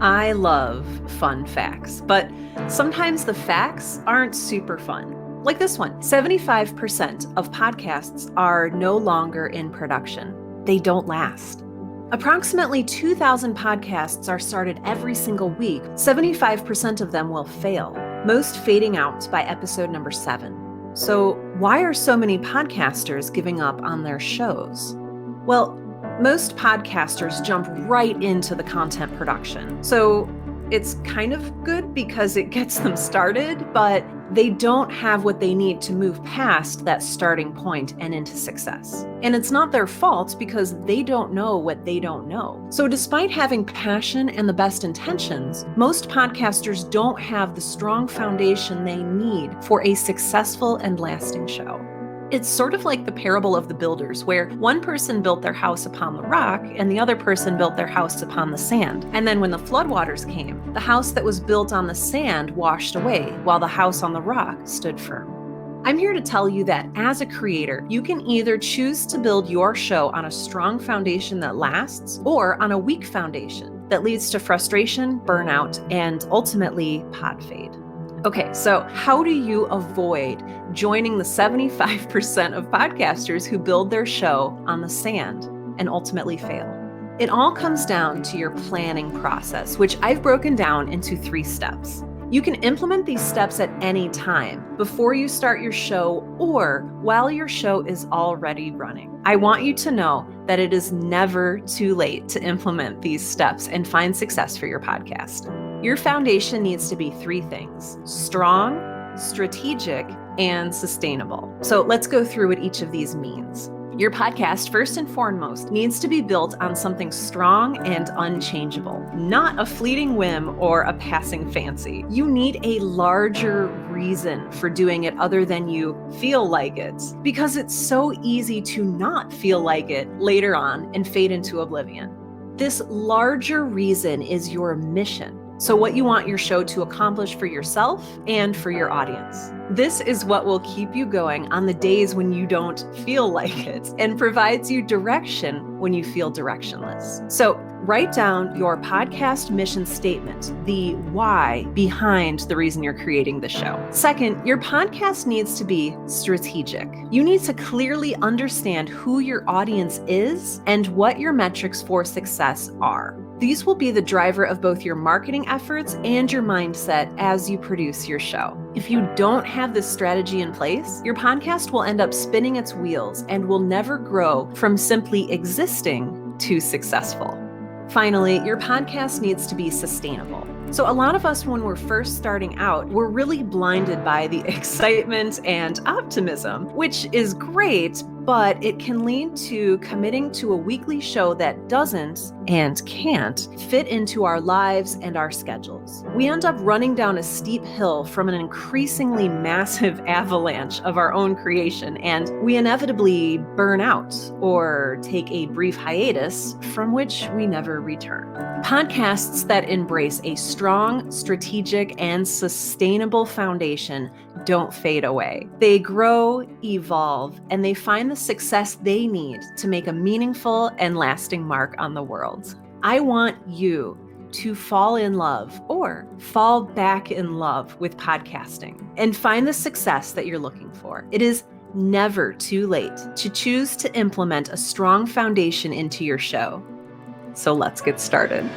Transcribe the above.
I love fun facts, but sometimes the facts aren't super fun. Like this one, 75% of podcasts are no longer in production. They don't last. Approximately 2,000 podcasts are started every single week. 75% of them will fail, most fading out by episode number 7. So why are so many podcasters giving up on their shows? Well, most podcasters jump right into the content production. So it's kind of good because it gets them started, but they don't have what they need to move past that starting point and into success. And it's not their fault because they don't know what they don't know. So despite having passion and the best intentions, most podcasters don't have the strong foundation they need for a successful and lasting show. It's sort of like the parable of the builders, where one person built their house upon the rock and the other person built their house upon the sand. And then when the floodwaters came, the house that was built on the sand washed away, while the house on the rock stood firm. I'm here to tell you that as a creator, you can either choose to build your show on a strong foundation that lasts, or on a weak foundation that leads to frustration, burnout, and ultimately pod fade. Okay, so how do you avoid joining the 75% of podcasters who build their show on the sand and ultimately fail? It all comes down to your planning process, which I've broken down into 3 steps. You can implement these steps at any time, before you start your show or while your show is already running. I want you to know that it is never too late to implement these steps and find success for your podcast. Your foundation needs to be 3 things: strong, strategic, and sustainable. So let's go through what each of these means. Your podcast, first and foremost, needs to be built on something strong and unchangeable, not a fleeting whim or a passing fancy. You need a larger reason for doing it other than you feel like it, because it's so easy to not feel like it later on and fade into oblivion. This larger reason is your mission. So what you want your show to accomplish for yourself and for your audience. This is what will keep you going on the days when you don't feel like it, and provides you direction when you feel directionless. So write down your podcast mission statement, the why behind the reason you're creating the show. Second, your podcast needs to be strategic. You need to clearly understand who your audience is and what your metrics for success are. These will be the driver of both your marketing efforts and your mindset as you produce your show. If you don't have this strategy in place, your podcast will end up spinning its wheels and will never grow from simply existing to successful. Finally, your podcast needs to be sustainable. So a lot of us, when we're first starting out, we're really blinded by the excitement and optimism, which is great, but it can lead to committing to a weekly show that doesn't and can't fit into our lives and our schedules. We end up running down a steep hill from an increasingly massive avalanche of our own creation, and we inevitably burn out or take a brief hiatus from which we never return. Podcasts that embrace a strong, strategic, and sustainable foundation don't fade away. They grow, evolve, and they find the success they need to make a meaningful and lasting mark on the world. I want you to fall in love or fall back in love with podcasting and find the success that you're looking for. It is never too late to choose to implement a strong foundation into your show. So let's get started.